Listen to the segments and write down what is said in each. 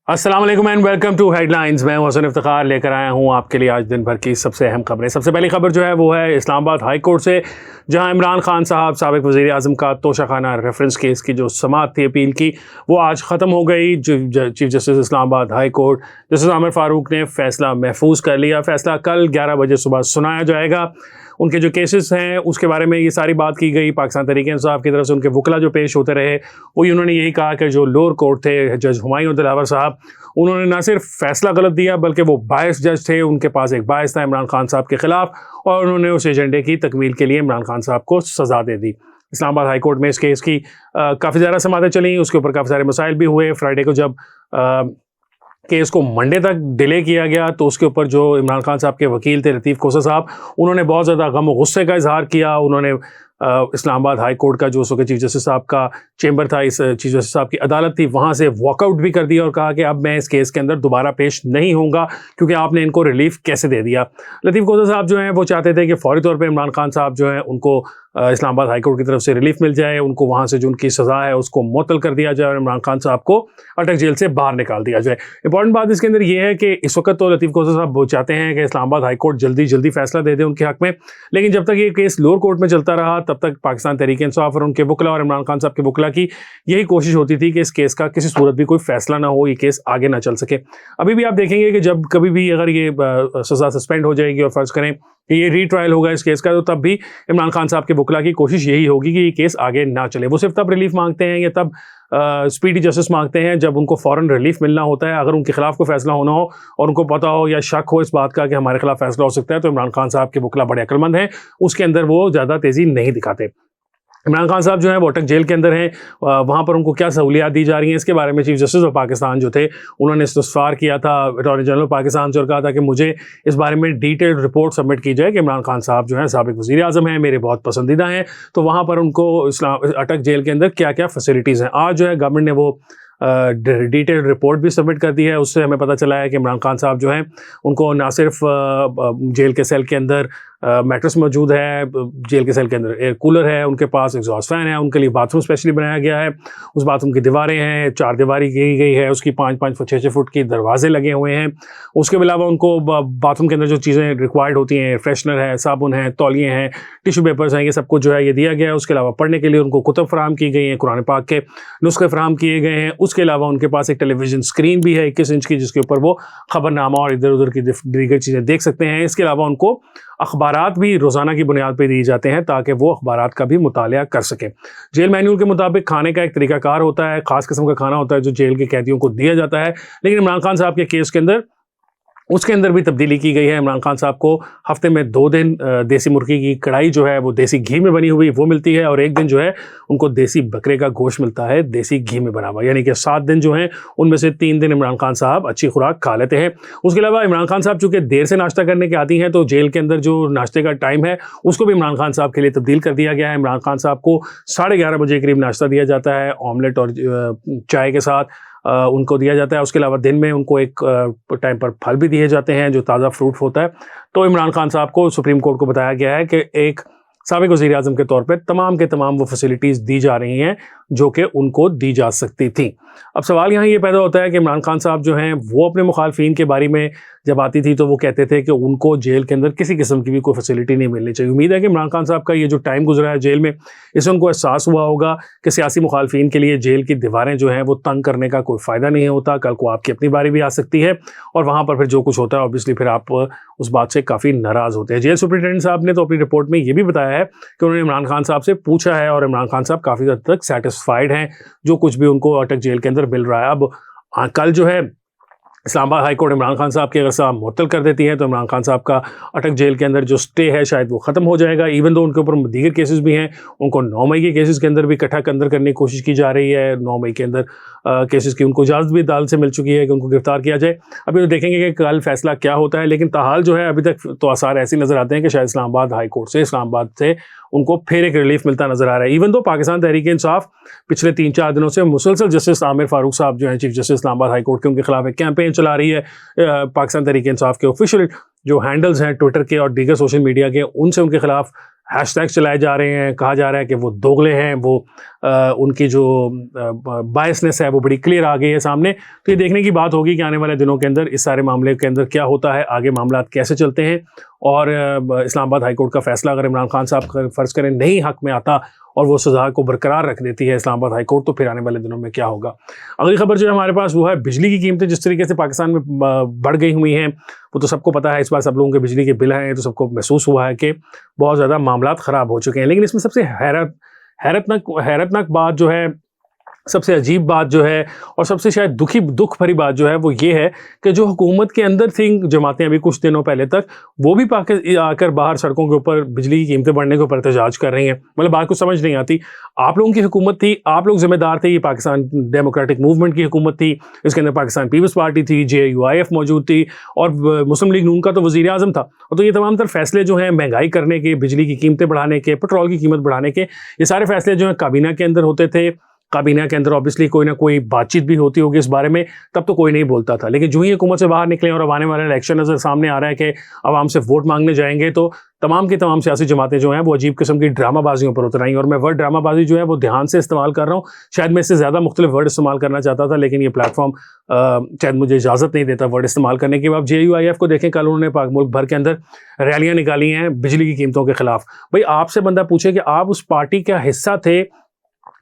अस्सलाम वालेकुम and welcome to headlines. मैं हसन इफ्तिखार लेकर आया हूं आपके लिए आज दिन भर की सबसे अहम खबरें। सबसे पहली खबर जो है वो है इस्लामाबाद हाई कोर्ट से, जहां इमरान खान साहब साबिक वज़ीर आज़म का तोशाखाना रेफरेंस केस की जो समाअत थी अपील की वो आज ख़त्म हो गई। Chief justice Islamabad high court justice Aamir Farooq ने फ़ैसला महफूज कर लिया। फ़ैसला कल 11 बजे सुबह सुनाया जाएगा। उनके जो केसेस हैं उसके बारे में ये सारी बात की गई। पाकिस्तान तहरीक इंसाफ की तरफ से उनके वकला जो पेश होते रहे वो उन्होंने यही कहा कि जो लोअर कोर्ट थे जज हुमायूं दिलावर साहब, उन्होंने ना सिर्फ फैसला गलत दिया बल्कि वो बायस जज थे। उनके पास एक बायस था इमरान खान साहब के खिलाफ और उन्होंने उस एजेंडे की तकमील के लिए इमरान खान साहब को सज़ा दे दी। इस्लामाबाद हाई कोर्ट में इस केस की काफ़ी ज़्यादा समातें चली, उसके ऊपर काफ़ी सारे मसाइल भी हुए। फ्राइडे को जब केस को मंडे तक डिले किया गया तो उसके ऊपर जो इमरान खान साहब के वकील थे लतीफ़ खोसा साहब, उन्होंने बहुत ज़्यादा गम और गुस्से का इजहार किया। उन्होंने इस्लामाबाद हाई कोर्ट का जो उसके चीफ जस्टिस साहब का चेंबर था, इस चीफ जस्टिस साहब की अदालत थी, वहाँ से वॉकआउट भी कर दिया और कहा कि अब मैं इस केस के अंदर दोबारा पेश नहीं होऊंगा क्योंकि आपने इनको रिलीफ कैसे दे दिया। लतीफ़ खोसा साहब जो हैं वो चाहते थे कि फौरी तौर पर इमरान खान साहब जो हैं उनको इस्लामाबाद हाई कोर्ट की तरफ से रिलीफ मिल जाए, उनको वहाँ से जो उनकी सज़ा है उसको मुअत्तल कर दिया जाए और इमरान खान साहब को अटक जेल से बाहर निकाल दिया जाए। इंपॉर्टेंट बात इसके अंदर ये है कि इस वक्त तो लतीफ़ खोसा साहब वो चाहते हैं कि इस्लामाबाद हाई कोर्ट जल्दी फैसला दे दे उनके हक़ में, लेकिन जब तक ये केस लोअर कोर्ट में चलता रहा तब तक पाकिस्तान तहरीक इंसाफ और उनके वकला और इमरान खान साहब के वकला की यही कोशिश होती थी कि इस केस का किसी सूरत भी कोई फैसला ना हो, ये केस आगे ना चल सके। अभी भी आप देखेंगे कि जब कभी भी अगर ये सज़ा सस्पेंड हो जाएगी और फ़र्ज़ करें कि ये रीट्रायल होगा इस केस का, तो तब भी इमरान खान साहब के वकला की कोशिश यही होगी कि ये केस आगे ना चले। वो सिर्फ तब रिलीफ मांगते हैं या तब स्पीडी जस्टिस मांगते हैं जब उनको फ़ौरन रिलीफ मिलना होता है। अगर उनके खिलाफ कोई फैसला होना हो और उनको पता हो या शक हो इस बात का कि हमारे खिलाफ फैसला हो सकता है, तो इमरान खान साहब के वकला बड़े अक्लमंद हैं, उसके अंदर वो ज़्यादा तेज़ी नहीं दिखाते। इमरान खान साहब जो हैं वो अटक जेल के अंदर हैं, वहाँ पर उनको क्या सहूलियात दी जा रही हैं इसके बारे में चीफ जस्टिस ऑफ पाकिस्तान जो थे उन्होंने इस्तफ़ार किया था अटॉर्नी जनरल पाकिस्तान से और कहा था कि मुझे इस बारे में डिटेल्ड रिपोर्ट सबमिट की जाए कि इमरान खान साहब जो हैं साबिक वज़ीर आज़म हैं, मेरे बहुत पसंदीदा हैं, तो वहाँ पर उनको अटक जेल के अंदर क्या क्या फैसिलिटीज़ हैं। आज जो है गवर्नमेंट ने वो डिटेल्ड रिपोर्ट भी सबमिट कर दी है। उससे हमें पता चला है कि इमरान खान साहब जो हैं उनको ना सिर्फ जेल के सेल के अंदर मैट्रेस मौजूद है, जेल के सेल के अंदर एयर कूलर है, उनके पास एग्जॉस्ट फैन है, उनके लिए बाथरूम स्पेशली बनाया गया है, उस बाथरूम की दीवारें हैं, 4 दीवारी की गई है, उसकी 5-5 फुट 6-6 फुट की दरवाजे लगे हुए हैं। उसके अलावा उनको बाथरूम के अंदर जो चीज़ें रिक्वायर्ड होती हैं, फ्रेशनर है, साबुन है, तौलिए हैं, टिश्यू पेपर्स हैं, ये सब कुछ जो है ये दिया गया है। उसके अलावा पढ़ने के लिए उनको कुतुब फराहम की गई हैं, कुरान पाक के नुस्खे फराहम किए गए हैं। उसके अलावा उनके पास एक टेलीविज़न स्क्रीन भी है 21 इंच की, जिसके ऊपर वो खबरनामा और इधर उधर की दीगर चीज़ें देख सकते हैं। इसके अलावा उनको अखबारात भी रोज़ाना की बुनियाद पर दिए जाते हैं ताकि वो अखबारात का भी मुतालिया कर सकें। जेल मैनुअल के मुताबिक खाने का एक तरीकाकार होता है, ख़ास किस्म का खाना होता है जो जेल के कैदियों को दिया जाता है, लेकिन इमरान खान साहब के केस के अंदर उसके अंदर भी तब्दीली की गई है। इमरान खान साहब को हफ्ते में 2 दिन देसी मुर्गी की कढ़ाई जो है वो देसी घी में बनी हुई वो मिलती है और 1 दिन जो है उनको देसी बकरे का गोश्त मिलता है देसी घी में बना हुआ, यानी कि 7 दिन जो हैं उनमें से 3 दिन इमरान खान साहब अच्छी खुराक खा लेते हैं। उसके अलावा इमरान खान साहब चूँकि देर से नाश्ता करने के आदी हैं तो जेल के अंदर जो नाश्ते का टाइम है उसको भी इमरान खान साहब के लिए तब्दील कर दिया गया है। इमरान खान साहब को 11:30 बजे के करीब नाश्ता दिया जाता है, ऑमलेट और चाय के साथ उनको दिया जाता है। उसके अलावा दिन में उनको एक टाइम पर फल भी दिए जाते हैं जो ताज़ा फ्रूट होता है। तो इमरान खान साहब को सुप्रीम कोर्ट को बताया गया है कि एक साबिक वज़ीर आज़म के तौर पे तमाम के तमाम वो फैसिलिटीज़ दी जा रही हैं जो कि उनको दी जा सकती थी। अब सवाल यहाँ ये पैदा होता है कि इमरान खान साहब जो हैं वो अपने मुखालफिन के बारे में जब आती थी तो वो कहते थे कि उनको जेल के अंदर किसी किस्म की भी कोई फैसिलिटी नहीं मिलनी चाहिए। उम्मीद है कि इमरान खान साहब का ये जो टाइम गुजरा है जेल में, इससे उनको एहसास हुआ होगा कि सियासी मुखालफिन के लिए जेल की दीवारें जो हैं वो तंग करने का कोई फ़ायदा नहीं होता। कल को आपकी अपनी बारी भी आ सकती है और वहाँ पर फिर जो कुछ होता है ऑब्वियसली फिर आप उस बात से काफ़ी नाराज़ होते हैं। जेल सुपरिटेंडेंट साहब ने तो अपनी रिपोर्ट में ये भी बताया है कि उन्होंने इमरान खान साहब से पूछा है और इमरान खान साहब काफ़ी हद तक सेटिस्फाइड हैं जो कुछ भी उनको अटक जेल के अंदर मिल रहा है। अब कल जो है इस्लामाबाद हाई कोर्ट इमरान खान साहब की अगर सज़ा मुअत्तल कर देती है तो इमरान खान साहब का अटक जेल के अंदर जो स्टे है शायद वो ख़त्म हो जाएगा। इवन दो उनके ऊपर दीगर केसेस भी हैं, उनको 9 मई के केसेस के अंदर भी इकट्ठा अंदर करने की कोशिश की जा रही है। 9 मई के अंदर केसेस की उनको इजाज़त भी अदालत से मिल चुकी है कि उनको गिरफ्तार किया जाए। अभी तो देखेंगे कि कल फैसला क्या होता है, लेकिन ताहाल जो है अभी तक तो आसार ऐसे नज़र आते हैं कि शायद इस्लामाबाद हाई कोर्ट से इस्लामाबाद से उनको फिर एक रिलीफ मिलता नजर आ रहा है। इवन दो पाकिस्तान तहरीक इंसाफ पिछले 3-4 दिनों से मुसलसल जस्टिस आमिर फारूक साहब जो हैं chief justice Islamabad high court के, उनके खिलाफ एक कैंपेन चला रही है। पाकिस्तान तहरीक इंसाफ के ऑफिशियल जो हैंडल्स हैं ट्विटर के और दीगर सोशल मीडिया के, उनसे उनके खिलाफ हैशटैग चलाए जा रहे हैं। कहा जा रहा है कि वो दोगले हैं, वो उनकी जो बायसनेस है वो बड़ी क्लियर आ गई है सामने। तो ये देखने की बात होगी कि आने वाले दिनों के अंदर इस सारे मामले के अंदर क्या होता है, आगे मामला कैसे चलते हैं। और इस्लामाबाद हाई कोर्ट का फैसला अगर इमरान खान साहब फ़र्ज़ करें नहीं हक़ में आता और वो सज़ा को बरकरार रख देती है इस्लामाबाद हाई कोर्ट, तो फिर आने वाले दिनों में क्या होगा। अगली खबर जो है हमारे पास वो है बिजली की कीमतें जिस तरीके से पाकिस्तान में बढ़ गई हुई हैं वो तो सबको पता है। इस बार सब लोगों के बिजली के बिल हैं तो सबको महसूस हुआ है कि बहुत ज़्यादा मामलात ख़राब हो चुके हैं। लेकिन इसमें सबसे हैरतनाक बात जो है, सबसे अजीब बात जो है और सबसे शायद दुख भरी बात जो है वो ये है कि जो हुकूमत के अंदर थी जमातें अभी कुछ दिनों पहले तक, वो भी आकर बाहर सड़कों के ऊपर बिजली की कीमतें बढ़ने के ऊपर एहतजाज कर रही हैं। मतलब बात कुछ समझ नहीं आती। आप लोगों की हुकूमत थी, आप लोग जिम्मेदार थे। ये पाकिस्तान डेमोक्रेटिक मूवमेंट की हुकूमत थी, इसके अंदर पाकिस्तान पीपल्स पार्टी थी, JUIF मौजूद थी और मुस्लिम लीग नून का तो वज़ीर आज़म था। और तो ये तमाम तर फैसले जो हैं महंगाई करने के, बिजली की कीमतें बढ़ाने के, पेट्रोल की कीमत बढ़ाने के, ये सारे फैसले जो हैं काबीना के अंदर होते थे। काबीना के अंदर ऑब्वियसली कोई ना कोई बातचीत भी होती होगी इस बारे में, तब तो कोई नहीं बोलता था। लेकिन जो ही हुकूमत से बाहर निकले और अब आने वाला इलेक्शन नज़र सामने आ रहा है कि आवाम से वोट मांगने जाएंगे, तो तमाम की तमाम सियासी जमातें जो हैं वो अजीब किस्म की ड्रामाबाजियों पर उतर आई। और मैं वर्ड ड्रामाबाजी जो है वो ध्यान से इस्तेमाल कर रहा हूँ। शायद मैं इससे ज़्यादा मुख्तलिफ वर्ड इस्तेमाल करना चाहता था, लेकिन ये प्लेटफॉर्म शायद मुझे इजाज़त नहीं देता वर्ड इस्तेमाल करने की। अब JUIF को देखें, कल उन्होंने मुल्क भर के अंदर रैलियाँ निकाली हैं बिजली की कीमतों के खिलाफ। भाई आपसे बंदा पूछे कि आप उस पार्टी का हिस्सा थे,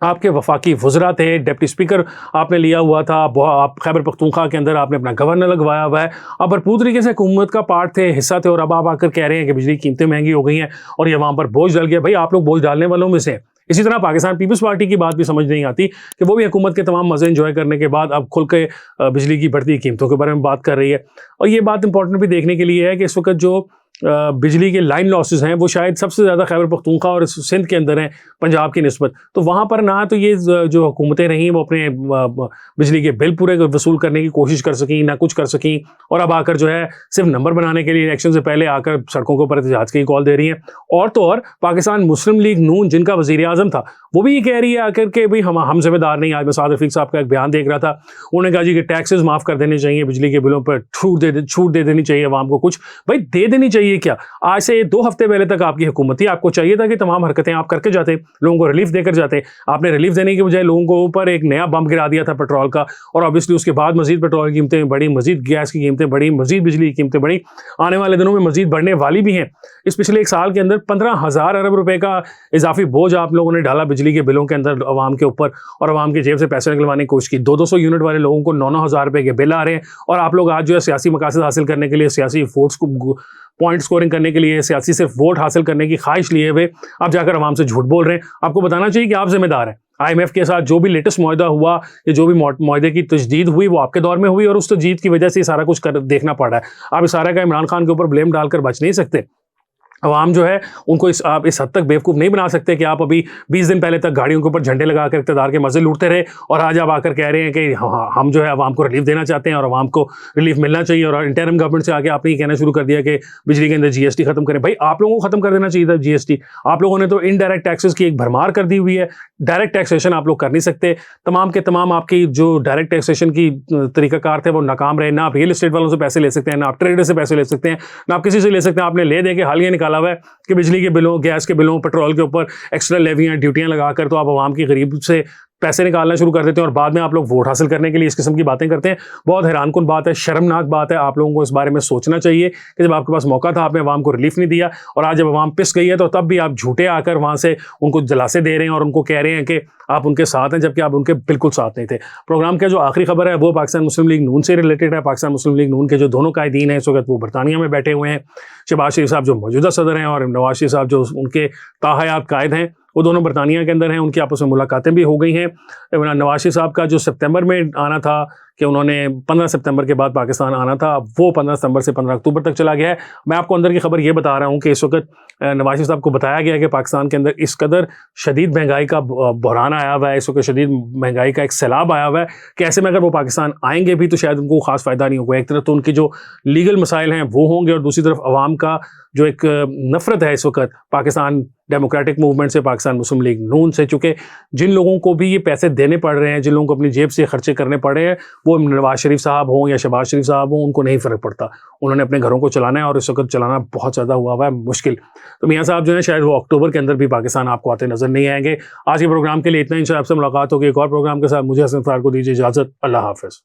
आपके वफाकी वज़रा थे, डिप्टी स्पीकर आपने लिया हुआ था, आप खैबर पख्तूनख्वा के अंदर आपने अपना गवर्नर लगवाया हुआ है, आप भरपूर तरीके से हुकूमत का पार्ट थे, हिस्सा थे, और अब आप आकर कह रहे हैं कि बिजली की कीमतें महंगी हो गई हैं और ये वहाँ पर बोझ डल गया। भाई आप लोग बोझ डालने वालों में से हैं। इसी तरह पाकिस्तान पीपल्स पार्टी की बात भी समझ नहीं आती कि वो भी हुकूमत के तमाम मज़े इंजॉय करने के बाद अब खुल के बिजली की बढ़ती कीमतों के बारे में बात कर रही है। और ये बात इंपॉर्टेंट भी देखने के लिए है कि इस वक्त जो बिजली के लाइन लॉसेस हैं वो शायद सबसे ज़्यादा खैबर पख्तूनख्वा और सिंध के अंदर हैं पंजाब की निस्बत। तो वहाँ पर ना तो ये जो हुकूमतें रहीं वो अपने बिजली के बिल पूरे वसूल करने की कोशिश कर सकें, ना कुछ कर सकें, और अब आकर जो है सिर्फ नंबर बनाने के लिए इलेक्शन से पहले आकर सड़कों के ऊपर एहतजाज की कॉल दे रही हैं। और तो और पाकिस्तान मुस्लिम लीग नून जिनका वज़ीर आज़म था वो भी ये कह रही है आकर के भाई हम जिम्मेदार नहीं। आज मैं साद रफ़ीक साहब का एक बयान देख रहा था, उन्होंने कहा जी कि टैक्सेस माफ़ कर देने चाहिए, बिजली के बिलों पर छूट दे देनी चाहिए आवाम को। कुछ भाई दे देनी चाहिए क्या? आज से 2 हफ्ते पहले तक आपकी हुकूमत थी, आपको चाहिए था कि तमाम हरकतें आप करके जाते, लोगों को रिलीफ देकर जाते। आपने रिलीफ देने के बजाय लोगों को ऊपर एक नया बम गिरा दिया था पेट्रोल का, और ऑब्वियसली उसके बाद मजीद पेट्रोल की कीमतें बढ़ी, मजीद गैस की कीमतें बढ़ी, मजीद बिजली की कीमतें बढ़ी, आने वाले दिनों में मजीद बढ़ने वाली भी हैं। इस पिछले 1 साल के अंदर 15,000 अरब रुपए का इजाफी बोझ आप लोगों ने डाला बिजली के बिलों के अंदर अवाम के ऊपर, और अवाम की जेब से पैसे निकलवाने की कोशिश की। 200 यूनिट वाले लोगों को 9,000 रुपए के बिल आ रहे हैं, और आप लोग आज जो है सियासी मकासद हासिल करने के लिए, सियासी वोट्स को पॉइंट स्कोरिंग करने के लिए, सियासी सिर्फ वोट हासिल करने की ख्वाहिश लिए हुए आप जाकर आवाम से झूठ बोल रहे हैं। आपको बताना चाहिए कि आप जिम्मेदार हैं। IMF के साथ जो भी लेटेस्ट मुआहदा हुआ या जो भी मुआहदे की तजदीद हुई वो आपके दौर में हुई, और उस तजदीद की वजह से सारा कुछ देखना पड़ रहा है। आप इस सारा का इमरान खान के ऊपर ब्लेम डालकर बच नहीं सकते। अवाम जो है उनको आप इस हद तक बेवकूफ़ नहीं बना सकते कि आप अभी 20 दिन पहले तक गाड़ियों के ऊपर झंडे लगाकर इक़्तिदार के मज़े लूटते रहे, और आज आप आकर कह रहे हैं कि हम जो है अवाम को रिलीफ देना चाहते हैं और अवाम को रिलीफ मिलना चाहिए। और इंटरिम गवर्नमेंट से आके आपने ये कहना शुरू कर दिया कि बिजली के अंदर GST ख़त्म करें। भाई आप लोगों को ख़त्म कर देना चाहिए था GST। आप लोगों ने तो इनडायरेक्ट टैक्सेस की एक भरमार कर दी हुई है, डायरेक्ट टैक्सेशन आप लोग कर नहीं सकते। तमाम के तमाम आपकी जो डायरेक्ट टैक्सेशन की तरीक़ाकार थे वो नाकाम रहे। ना आप रियल इस्टेट वालों से पैसे ले सकते हैं, ना आप ट्रेडर से पैसे ले सकते हैं, ना आप किसी से ले सकते हैं। आपने ले दे के हाल ये निकाला हुआ है कि बिजली के बिलों, गैस के बिलों, पेट्रोल के ऊपर एक्स्ट्रा लेवियां, ड्यूटियां लगाकर तो आप आवाम की गरीब से पैसे निकालना शुरू कर देते हैं, और बाद में आप लोग वोट हासिल करने के लिए इस किस्म की बातें करते हैं। बहुत हैरानकुन बात है, शर्मनाक बात है। आप लोगों को इस बारे में सोचना चाहिए कि जब आपके पास मौका था आपने आवाम को रिलीफ नहीं दिया, और आज जब आवाम पिस गई है तो तब भी आप झूठे आकर वहाँ से उनको जलासे दे रहे हैं और उनको कह रहे हैं कि आप उनके साथ हैं, जबकि आप उनके बिल्कुल साथ नहीं थे। प्रोग्राम का जो आखिरी खबर है वो पाकिस्तान मुस्लिम लीग नून से रिलेटेड है। पाकिस्तान मुस्लिम लीग नून के जो दोनों कायदीन हैं इस वक्त वो बरतानिया में बैठे हुए हैं। शहबाज शरीफ साहब जो मौजूदा सदर हैं और नवाज शरीफ साहब जो उनके ताहयात कायद हैं वो दोनों बरतानिया के अंदर हैं। उनकी आपस में मुलाकातें भी हो गई हैं। नवाज शरीफ साहब का जो सितंबर में आना था कि उन्होंने 15 सितंबर के बाद पाकिस्तान आना था, वो 15 सितंबर से 15 अक्टूबर तक चला गया है। मैं आपको अंदर की खबर ये बता रहा हूँ कि इस वक्त नवाज शरीफ साहब को बताया गया है कि पाकिस्तान के अंदर इस कदर शदीद महंगाई का बहरान आया हुआ है, इस वक्त शदीद महंगाई का एक सैलाब आया हुआ है कि ऐसे में अगर वो पाकिस्तान आएंगे भी तो शायद उनको खास फ़ायदा नहीं होगा। एक तरफ तो उनकी जो लीगल मसाइल हैं वो होंगे, और दूसरी तरफ अवाम का जो एक नफ़रत है इस वक्त पाकिस्तान डेमोक्रेटिक मूवमेंट से, पाकिस्तान मुस्लिम लीग नून से, चूँकि जिन लोगों को भी ये पैसे देने पड़ रहे हैं, जिन लोगों को अपनी जेब से खर्चे करने पड़ रहे हैं, वो नवाज शरीफ साहब हों या शहबाज शरीफ साहब हों, उनको नहीं फ़र्क पड़ता। उन्होंने अपने घरों को चलाना है और इस वक्त चलाना बहुत ज़्यादा हुआ है मुश्किल। तो मियाँ साहब जो है शायद वो अक्टूबर के अंदर भी पाकिस्तान आपको आते नजर नहीं आएंगे। आज के प्रोग्राम के लिए इतना ही। इंशाअल्लाह आपसे मुलाकात होगी एक और प्रोग्राम के साथ। मुझे हसन फ़ारूक को दीजिए इजाज़त। अल्लाह हाफ़िज़।